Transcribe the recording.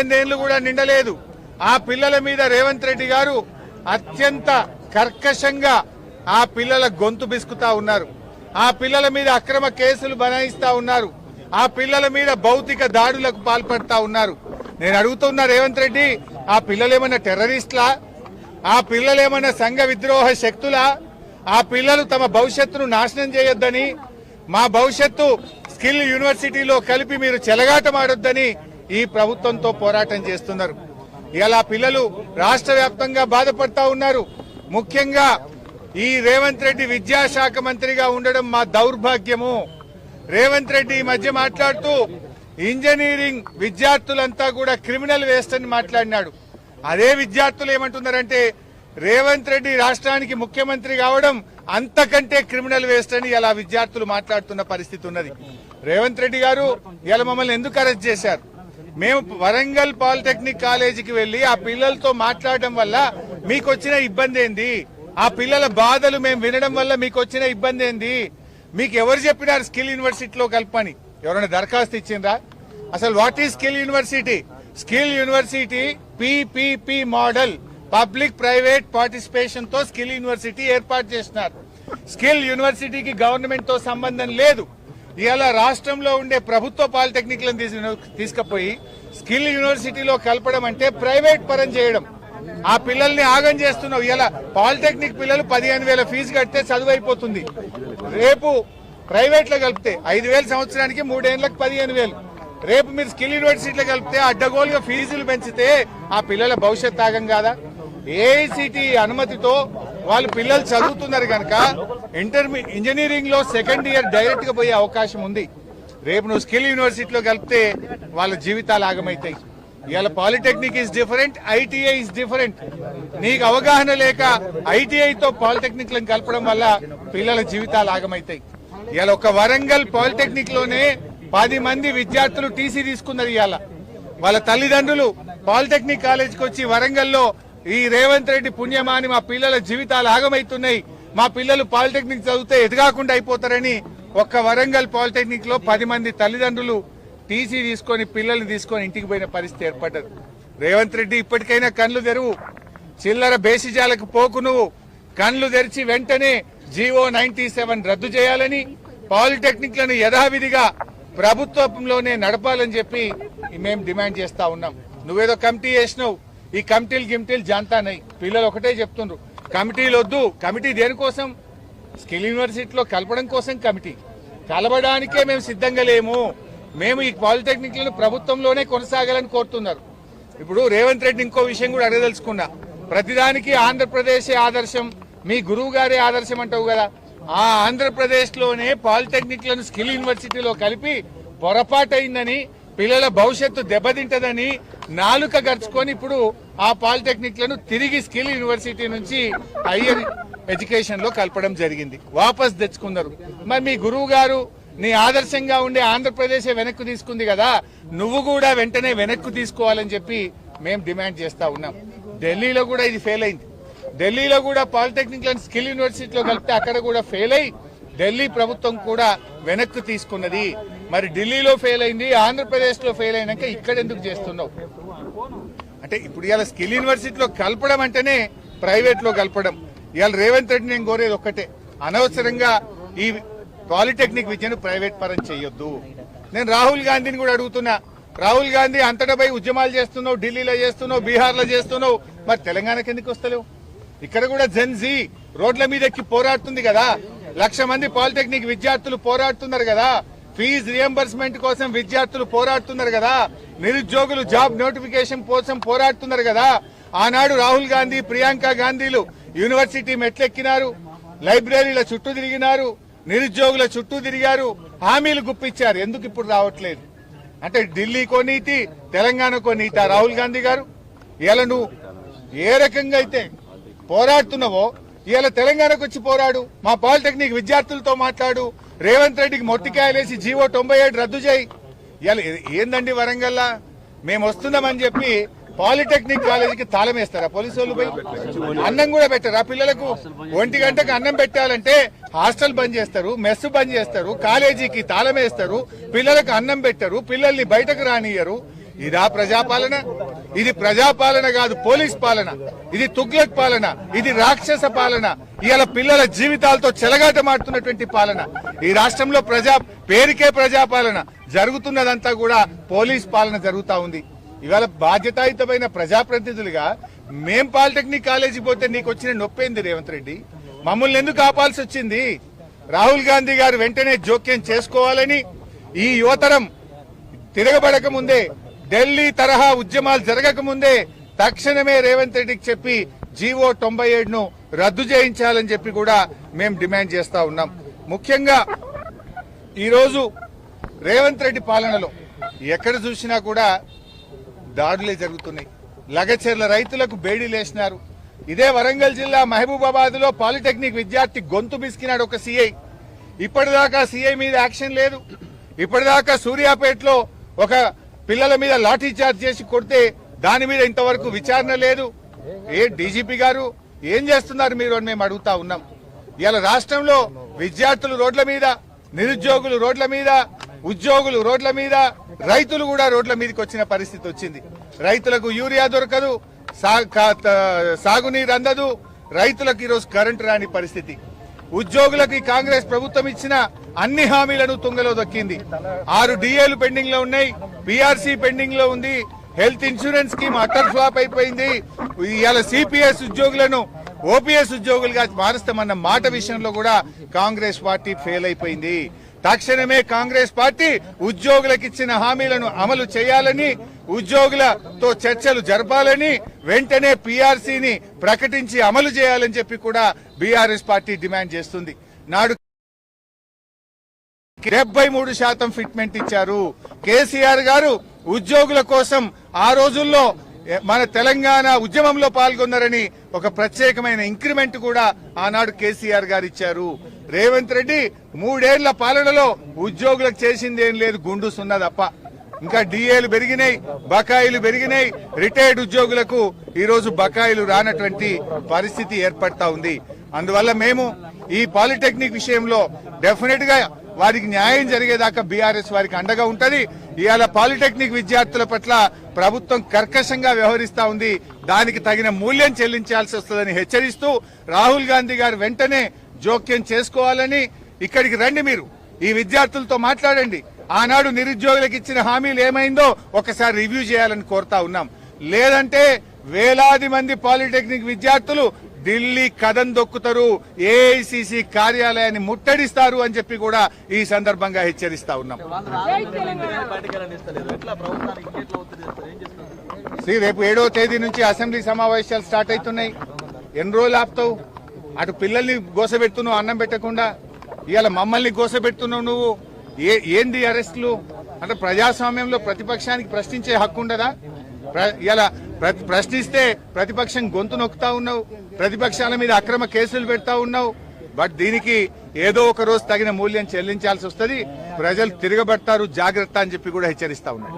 18 ఏళ్లు కూడా నిండలేదు. ఆ పిల్లల మీద రేవంత్ రెడ్డి గారు అత్యంత కర్కశంగా ఆ పిల్లల గొంతు బిసుకుతా ఉన్నారు. ఆ పిల్లల మీద అక్రమ కేసులు బనాయిస్తా ఉన్నారు. ఆ పిల్లల మీద భౌతిక దాడులకు పాల్పడతా ఉన్నారు. నేను అడుగుతున్నా రేవంత్ రెడ్డి, ఆ పిల్లలేమన్నా టెర్రరిస్టులా? ఆ పిల్లలేమన్నా సంఘ విద్రోహ శక్తులా? ఆ పిల్లలు తమ భవిష్యత్తును నాశనం చేయొద్దని, మా భవిష్యత్తు స్కిల్ యూనివర్సిటీలో కలిపి మీరు చెలగాటమాడొద్దని ఈ ప్రభుత్వంతో పోరాటం చేస్తున్నారు. ఇలా పిల్లలు రాష్ట్ర వ్యాప్తంగా బాధపడతా ఉన్నారు. ముఖ్యంగా ఈ రేవంత్ రెడ్డి విద్యాశాఖ మంత్రిగా ఉండడం మా దౌర్భాగ్యము. రేవంత్ రెడ్డి ఈ మధ్య మాట్లాడుతూ ఇంజనీరింగ్ విద్యార్థులంతా కూడా క్రిమినల్ వేస్ట్ అని మాట్లాడినాడు. అదే విద్యార్థులు ఏమంటున్నారంటే రేవంత్ రెడ్డి రాష్ట్రానికి ముఖ్యమంత్రి కావడం అంతకంటే క్రిమినల్ వేస్ట్ అని ఇలా విద్యార్థులు మాట్లాడుతున్న పరిస్థితి ఉన్నది. రేవంత్ రెడ్డి గారు ఇలా మమ్మల్ని ఎందుకు అరెస్ట్ చేశారు? మేము వరంగల్ పాలిటెక్నిక్ కాలేజీకి వెళ్లి ఆ పిల్లలతో మాట్లాడడం వల్ల మీకు వచ్చిన ఇబ్బంది ఏంది? ఆ పిల్లల బాధలు మేము వినడం వల్ల మీకు వచ్చిన ఇబ్బంది ఏంది? మీకు ఎవరు చెప్పినారు స్కిల్ యూనివర్సిటీలో కలపని? ఎవరైనా దరఖాస్తు ఇచ్చిండ్రా? అసలు what is skill university? Skill university PPP model, public private participation తో స్కిల్ యూనివర్సిటీ ఏర్పాటు చేస్తున్నారు. స్కిల్ యూనివర్సిటీకి గవర్నమెంట్ తో సంబంధం లేదు. ఇలా రాష్ట్రంలో ఉండే ప్రభుత్వ పాలిటెక్నిక్లను తీసుకుపోయి స్కిల్ యూనివర్సిటీలో కలపడం అంటే ప్రైవేట్ పరం చేయడం. ఆ పిల్లల్ని ఆగం చేస్తున్నావు. ఇలా పాలిటెక్నిక్ పిల్లలు 15,000 ఫీజు కడితే చదువు అయిపోతుంది. రేపు ప్రైవేట్ లో కలిపితే 5,000 సంవత్సరానికి, 3 ఏళ్లకు 15,000. రేపు మీరు స్కిల్ యూనివర్సిటీలో కలిపితే అడ్డగోలుగా ఫీజులు పెంచితే ఆ పిల్లల భవిష్యత్ ఆగం కాదా? ఏఐసిటి అనుమతితో వాళ్ళు పిల్లలు చదువుతున్నారు కనుక ఇంజనీరింగ్ లో సెకండ్ ఇయర్ డైరెక్ట్ గా పోయే అవకాశం ఉంది. రేపు నువ్వు స్కిల్ యూనివర్సిటీలో కలిపితే వాళ్ళ జీవితాలు ఆగమవుతాయి. ఇవాళ polytechnic is different, ITI is different. నీకు అవగాహన లేక ఐటీఐతో పాలిటెక్నిక్ లను కలపడం వల్ల పిల్లల జీవితాలు ఆగమవుతాయి. ఇవాళ ఒక వరంగల్ పాలిటెక్నిక్ లోనే 10 మంది విద్యార్థులు టీసీ తీసుకున్నారు. ఇవాళ వాళ్ళ తల్లిదండ్రులు పాలిటెక్నిక్ కాలేజీకి వచ్చి వరంగల్లో ఈ రేవంత్ రెడ్డి పుణ్యమాని మా పిల్లల జీవితాలు ఆగమవుతున్నాయి, మా పిల్లలు పాలిటెక్నిక్ చదివితే ఎదగాకుండా అయిపోతారని ఒక్క వరంగల్ పాలిటెక్నిక్ లో 10 మంది తల్లిదండ్రులు టీసీ తీసుకొని పిల్లల్ని తీసుకొని ఇంటికి పోయిన పరిస్థితి ఏర్పడ్డది. రేవంత్ రెడ్డి ఇప్పటికైనా కళ్లు తెరువు, చిల్లర బేసిజాలకు పోకు. నువ్వు కళ్లు తెరిచి వెంటనే జీవో 97 రద్దు చేయాలని, పాలిటెక్నిక్ లను యథావిధిగా ప్రభుత్వంలోనే నడపాలని చెప్పి మేము డిమాండ్ చేస్తా ఉన్నాం. నువ్వేదో కమిటీ చేసినావు, ఈ కమిటీలు జాంతానై. పిల్లలు ఒకటే చెప్తుండ్రు, కమిటీలు వద్దు. కమిటీ దేనికోసం? స్కిల్ యూనివర్సిటీలో కలపడం కోసం కమిటీ. కలపడానికే మేము సిద్ధంగా లేము. మేము ఈ పాలిటెక్నిక్లను ప్రభుత్వంలోనే కొనసాగాలని కోరుతున్నారు. ఇప్పుడు రేవంత్ రెడ్డి ఇంకో విషయం కూడా అడగదలుచుకున్నా. ప్రతిదానికి ఆంధ్రప్రదేశ్ ఆదర్శం, మీ గురువు గారే ఆదర్శం అంటావు కదా. ఆ ఆంధ్రప్రదేశ్ లోనే పాలిటెక్నిక్లను స్కిల్ యూనివర్సిటీలో కలిపి పొరపాటైందని, పిల్లల భవిష్యత్తు దెబ్బతింటదని నాలుక గర్చుకొని ఇప్పుడు ఆ పాలిటెక్నిక్లను తిరిగి స్కిల్ యూనివర్సిటీ నుంచి హైయర్ ఎడ్యుకేషన్ లో కలపడం జరిగింది. వాపస్ తెచ్చుకున్నారు. మరి మీ గురువు గారు నీ ఆదర్శంగా ఉండే ఆంధ్రప్రదేశ్ వెనక్కు తీసుకుంది కదా, నువ్వు కూడా వెంటనే వెనక్కు తీసుకోవాలని చెప్పి మేము డిమాండ్ చేస్తా ఉన్నాం. ఢిల్లీలో కూడా ఇది ఫెయిల్ అయింది. ఢిల్లీలో కూడా పాలిటెక్నిక్ లను స్కిల్ యూనివర్సిటీలో కలిపితే అక్కడ కూడా ఫెయిల్ అయి ఢిల్లీ ప్రభుత్వం కూడా వెనక్కు తీసుకున్నది. మరి ఢిల్లీలో ఫెయిల్ అయింది, ఆంధ్రప్రదేశ్ లో ఫెయిల్ అయినాక ఇక్కడ ఎందుకు చేస్తున్నావు? అంటే ఇప్పుడు ఇవాళ స్కిల్ యూనివర్సిటీలో కలపడం అంటేనే ప్రైవేట్ లో కలపడం. ఇవాళ రేవంత్ రెడ్డి నేను కోరేది ఒక్కటే, అనవసరంగా ఈ పాలిటెక్నిక్ విద్యను ప్రైవేట్ పరం చేయొద్దు. నేను రాహుల్ గాంధీని కూడా అడుగుతున్నా, రాహుల్ గాంధీ అంతటా పోయి ఉద్యమాలు చేస్తున్నావు, ఢిల్లీలో చేస్తున్నావు, బీహార్ లో చేస్తున్నావు, మరి తెలంగాణకి ఎందుకు వస్తలేవు? ఇక్కడ కూడా జెన్జీ రోడ్ల మీద ఎక్కి పోరాడుతుంది కదా, 1,00,000 మంది పాలిటెక్నిక్ విద్యార్థులు పోరాడుతున్నారు కదా, ఫీజు రియంబర్స్మెంట్ కోసం విద్యార్థులు పోరాడుతున్నారు కదా, నిరుద్యోగులు జాబ్ నోటిఫికేషన్ కోసం పోరాడుతున్నారు కదా. ఆనాడు రాహుల్ గాంధీ, ప్రియాంక గాంధీలు యూనివర్సిటీ మెట్లెక్కినారు, లైబ్రరీల చుట్టూ తిరిగినారు, నిరుద్యోగుల చుట్టూ తిరిగారు, హామీలు గుప్పించారు. ఎందుకు ఇప్పుడు రావట్లేదు? అంటే ఢిల్లీకో నీతి, తెలంగాణకో నీతి. రాహుల్ గాంధీ గారు ఇలా నువ్వు ఏ రకంగా అయితే పోరాడుతున్నావో ఇలా తెలంగాణకు వచ్చి పోరాడు, మా పాలిటెక్నిక్ విద్యార్థులతో మాట్లాడు, రేవంత్ రెడ్డికి మొట్టికాయలేసి జీవో 97 రద్దు చేయి. ఇలా ఏందండి వరంగల్లా మేము వస్తున్నామని చెప్పి పాలిటెక్నిక్ కాలేజీకి తాళం వేస్తారా పోలీసు వాళ్ళు? పోయి అన్నం కూడా పెట్టారు. ఆ పిల్లలకు 1 గంటకు అన్నం పెట్టాలంటే హాస్టల్ బంద్ చేస్తారు, మెస్ బంద్ చేస్తారు, కాలేజీకి తాళం వేస్తారు, పిల్లలకు అన్నం పెట్టరు, పిల్లల్ని బయటకు రానియరు. ఇదా ప్రజాపాలన? ఇది ప్రజాపాలన కాదు, పోలీస్ పాలన. ఇది తుగ్లక్ పాలన, ఇది రాక్షస పాలన. ఇవాళ పిల్లల జీవితాలతో చెలగాటమాడుతున్నటువంటి పాలన. ఈ రాష్ట్రంలో పేరుకే ప్రజాపాలన, జరుగుతున్నదంతా కూడా పోలీస్ పాలన జరుగుతా ఉంది. ఇవాళ బాధ్యతాయుతమైన ప్రజాప్రతినిధులుగా మేం పాలిటెక్నిక్ కాలేజీకి పోతే నీకు వచ్చిన నొప్పేంది రేవంత్ రెడ్డి? మమ్మల్ని ఎందుకు ఆపాల్సి వచ్చింది? రాహుల్ గాంధీ గారు వెంటనే జోక్యం చేసుకోవాలని, ఈ యువతరం తిరగబడక ముందే, ఢిల్లీ తరహా ఉద్యమాలు జరగక ముందే తక్షణమే రేవంత్ రెడ్డికి చెప్పి జీవో 97ను రద్దు చేయించాలని చెప్పి కూడా మేము డిమాండ్ చేస్తా ఉన్నాం. ముఖ్యంగా ఈరోజు రేవంత్ రెడ్డి పాలనలో ఎక్కడ చూసినా కూడా దాడులే జరుగుతున్నాయి. లగచెర్ల రైతులకు బేడీలేసినారు. ఇదే వరంగల్ జిల్లా మహబూబాబాద్ లో పాలిటెక్నిక్ విద్యార్థి గొంతు బిసికినాడు ఒక సీఐ. ఇప్పటిదాకా సీఐ మీద యాక్షన్ లేదు. ఇప్పటిదాకా సూర్యాపేటలో ఒక పిల్లల మీద లాఠీ చార్జ్ చేసి కొడితే దాని మీద ఇంతవరకు విచారణ లేదు. డీజీపీ గారు ఏం చేస్తున్నారు మీరు అని మేము అడుగుతా ఉన్నాం. ఇవాళ రాష్ట్రంలో విద్యార్థులు రోడ్ల మీద, నిరుద్యోగులు రోడ్ల మీద, ఉద్యోగులు రోడ్ల మీద, రైతులు కూడా రోడ్ల మీదకి వచ్చిన పరిస్థితి వచ్చింది. రైతులకు యూరియా దొరకదు, సాగునీరు అందదు, రైతులకు ఈరోజు కరెంటు రాని పరిస్థితి. ఉద్యోగులకు కాంగ్రెస్ ప్రభుత్వం ఇచ్చిన అన్ని హామీలను తుంగలో దొక్కింది. 6 డిఏలు పెండింగ్ లో ఉన్నాయి, పీఆర్సీ పెండింగ్ లో ఉంది, health insurance scheme utter flop అయిపోయింది. ఇవాళ సిపిఎస్ ఉద్యోగులను ఓపీఎస్ ఉద్యోగులుగా మారుస్తామన్న మాట విషయంలో కూడా కాంగ్రెస్ పార్టీ ఫెయిల్ అయిపోయింది. తక్షణమే కాంగ్రెస్ పార్టీ ఉద్యోగులకు ఇచ్చిన హామీలను అమలు చేయాలని, ఉద్యోగులతో చర్చలు జరపాలని, వెంటనే పీఆర్సీని ప్రకటించి అమలు చేయాలని చెప్పి కూడా బీఆర్ఎస్ పార్టీ డిమాండ్ చేస్తుంది. నాడు 73% ఫిట్మెంట్ ఇచ్చారు. కేసీఆర్ గారు ఉద్యోగుల కోసం ఆ రోజుల్లో మన తెలంగాణ ఉద్యమంలో పాల్గొన్నారని ఒక ప్రత్యేకమైన ఇంక్రిమెంట్ కూడా ఆనాడు కేసీఆర్ గారు ఇచ్చారు. రేవంత్ రెడ్డి 3 ఏళ్ల పాలనలో ఉద్యోగులకు చేసింది ఏం లేదు, గుండు సున్నా తప్ప. ఇంకా డిఏలు పెరిగినాయి, బకాయిలు పెరిగినాయి. రిటైర్డ్ ఉద్యోగులకు ఈ రోజు బకాయిలు రానటువంటి పరిస్థితి ఏర్పడతా ఉంది. అందువల్ల మేము ఈ పాలిటెక్నిక్ విషయంలో డెఫినెట్ గా వారికి న్యాయం జరిగేదాకా బీఆర్ఎస్ వారికి అండగా ఉంటది. ఇవాళ పాలిటెక్నిక్ విద్యార్థుల పట్ల ప్రభుత్వం కర్కశంగా వ్యవహరిస్తా ఉంది. దానికి తగిన మూల్యం చెల్లించాల్సి వస్తుందని హెచ్చరిస్తూ రాహుల్ గాంధీ గారు వెంటనే జోక్యం చేసుకోవాలని, ఇక్కడికి రండి, మీరు ఈ విద్యార్థులతో మాట్లాడండి. ఆనాడు నిరుద్యోగులకు ఇచ్చిన హామీలు ఏమైందో ఒకసారి రివ్యూ చేయాలని కోరుతా ఉన్నాం. లేదంటే వేలాది మంది పాలిటెక్నిక్ విద్యార్థులు ఢిల్లీ కదం దొక్కుతారు, ఏఐసిసి కార్యాలయాన్ని ముట్టడిస్తారు అని చెప్పి కూడా ఈ సందర్భంగా హెచ్చరిస్తా ఉన్నాం. రేపు 7వ తేదీ నుంచి అసెంబ్లీ సమావేశాలు స్టార్ట్ అవుతున్నాయి. ఎన్ని రోజులు ఆపుతావు? అటు పిల్లల్ని గోసబెడుతున్నావు అన్నం పెట్టకుండా, ఇవాళ మమ్మల్ని గోసబెడుతున్నావు నువ్వు. ఏంది అరెస్టులు? అంటే ప్రజాస్వామ్యంలో ప్రతిపక్షానికి ప్రశ్నించే హక్కు ఉండదా? ఇలా ప్రశ్నిస్తే ప్రతిపక్షం గొంతు నొక్కుతా ఉన్నావు, ప్రతిపక్షాల మీద అక్రమ కేసులు పెడతా ఉన్నావు. బట్ దీనికి ఏదో ఒక రోజు తగిన మూల్యం చెల్లించాల్సి వస్తుంది. ప్రజలు తిరగబడతారు, జాగ్రత్త అని చెప్పి కూడా హెచ్చరిస్తా ఉన్నారు.